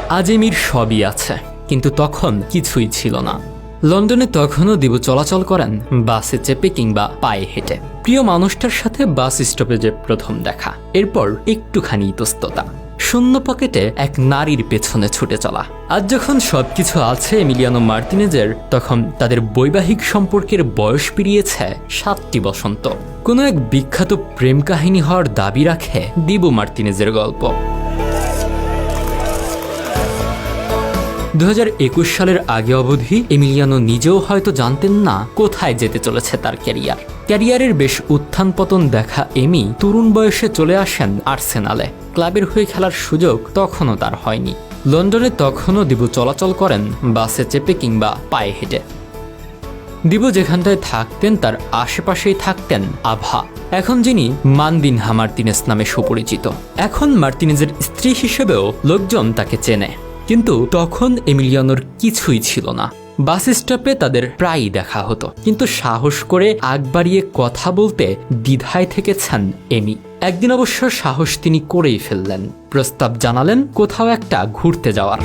আজ এমির সবই আছে, কিন্তু তখন কিছুই ছিল না। লন্ডনে তখনও দিবু চলাচল করেন বাসে চেপে কিংবা পায়ে হেঁটে। প্রিয় মানুষটার সাথে বাস স্টপেজে প্রথম দেখা, এরপর একটুখানি ইতস্ততা, শূন্য পকেটে এক নারীর পেছনে ছুটে চলা। আজ যখন সবকিছু আছে এমিলিয়ানো মার্তিনেজের, তখন তাদের বৈবাহিক সম্পর্কের বয়স পেরিয়েছে 7টি বসন্ত। কোনো এক বিখ্যাত প্রেম কাহিনী হওয়ার দাবি রাখে দিবু মার্তিনেজের গল্প। 2021 সালের আগে অবধি এমিলিয়ানো নিজেও হয়তো জানতেন না কোথায় যেতে চলেছে তার ক্যারিয়ারের বেশ উত্থান পতন দেখা এমি তরুণ বয়সে চলে আসেন আর্সেনালে। ক্লাবের হয়ে খেলার সুযোগ তখনও তার হয়নি। লন্ডনে তখনও দিবু চলাচল করেন বাসে চেপে কিংবা পায়ে হেঁটে। দিবু যেখানটায় থাকতেন তার আশেপাশেই থাকতেন আভা, এখন যিনি মানদিনহা মার্তিনেজ নামে সুপরিচিত। এখন মার্তিনেজের স্ত্রী হিসেবেও লোকজন তাকে চেনে, কিন্তু তখন এমিলিয়ানোর কিছুই ছিল না। বাস স্টপে তাদের প্রায়ই দেখা হতো, কিন্তু সাহস করে আগ বাড়িয়ে কথা বলতে দ্বিধায় থেকেছেন এমি। একদিন অবশ্য সাহস তিনি করেই ফেললেন, প্রস্তাব জানালেন কোথাও একটা ঘুরতে যাওয়ার।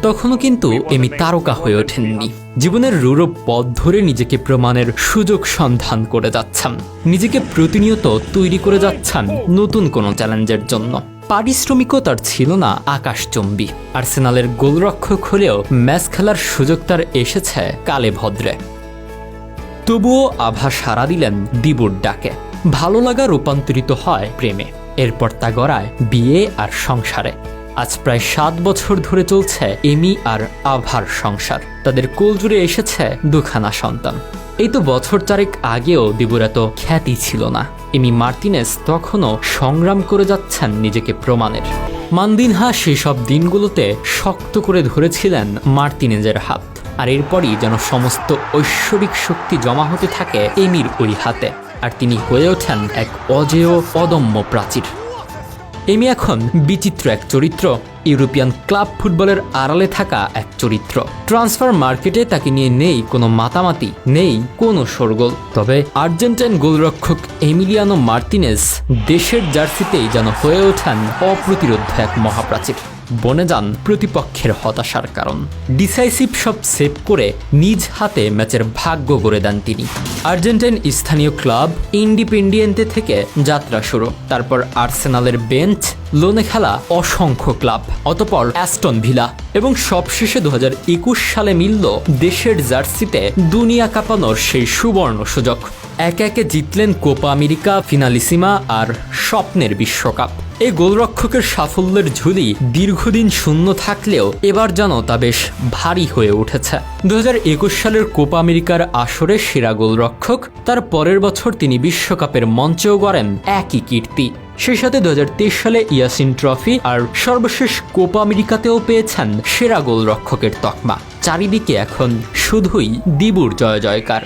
তখনও কিন্তু এমি তারকা হয়ে ওঠেননি। জীবনের রূঢ় পথ ধরে নিজেকে প্রমাণের সুযোগ সন্ধান করে যাচ্ছেন, নিজেকে প্রতিনিয়ত তৈরি করে যাচ্ছেন নতুন কোনো চ্যালেঞ্জের জন্য। পারিশ্রমিকও তার ছিল না আকাশচুম্বী। আর্সেনালের গোলরক্ষক হলেও ম্যাচ খেলার সুযোগ তার এসেছে কালে ভদ্রে। তবুও আভা সাড়া দিলেন দিবুর ডাকে। ভালো লাগা রূপান্তরিত হয় প্রেমে, এরপর তা গড়ায় বিয়ে আর সংসারে। আজ প্রায় 7 বছর ধরে চলছে এমি আর আভার সংসার। তাদের কোল জুড়ে এসেছে 2খানা সন্তান। এই তো বছর 4 আগেও দিবুর এত খ্যাতি ছিল না। এমি মার্তিনেজ তখনও সংগ্রাম করে যাচ্ছেন নিজেকে প্রমাণের। মানদিনহা সেসব দিনগুলোতে শক্ত করে ধরেছিলেন মার্তিনেজের হাত, আর এরপরই যেন সমস্ত ঐশ্বরিক শক্তি জমা হতে থাকে এমির ওই হাতে, আর তিনি হয়ে ওঠেন এক অজেয় অদম্য প্রাচীর। এমি এখন বিচিত্র এক চরিত্র, ইউরোপিয়ান ক্লাব ফুটবলের আড়ালে থাকা এক চরিত্র। ট্রান্সফার মার্কেটে তাকে নিয়ে নেই কোনো মাতামাতি, নেই কোনো শোরগোল। তবে আর্জেন্টাইন গোলরক্ষক এমিলিয়ানো মার্তিনেজ দেশের জার্সিতেই যেন হয়ে ওঠেন অপ্রতিরোধ্য এক মহাপ্রাচীর, বনে যান প্রতিপক্ষের হতাশার কারণ। ডিসাইসিভ সব সেভ করে নিজ হাতে ম্যাচের ভাগ্য গড়ে দেন তিনি। আর্জেন্টাইন স্থানীয় ক্লাব ইন্ডিপেন্ডিয়েন্তে থেকে যাত্রা শুরু, তারপর আর্সেনালের বেঞ্চ, লোনে খেলা অসংখ্য ক্লাব, অতপর অ্যাস্টন ভিলা, এবং সবশেষে 2021 সালে মিলল দেশের জার্সিতে দুনিয়া কাঁপানোর সেই সুবর্ণ সুযোগ। একে একে জিতলেন কোপা আমেরিকা, ফিনালিসিমা আর স্বপ্নের বিশ্বকাপ। এই গোলরক্ষকের সাফল্যের ঝুলি দীর্ঘদিন শূন্য থাকলেও এবার যেন তা বেশ ভারী হয়ে উঠেছে। 2021 সালের কোপা আমেরিকার আসরে সেরা গোলরক্ষক, তার পরের বছর তিনি বিশ্বকাপের মঞ্চেও গড়েন একই কীর্তি। সেই সাথে 2023 সালে ইয়াসিন ট্রফি আর সর্বশেষ কোপা আমেরিকাতেও পেয়েছেন সেরা গোলরক্ষকের তকমা। চারিদিকে এখন শুধুই দিবুর জয় জয়কার।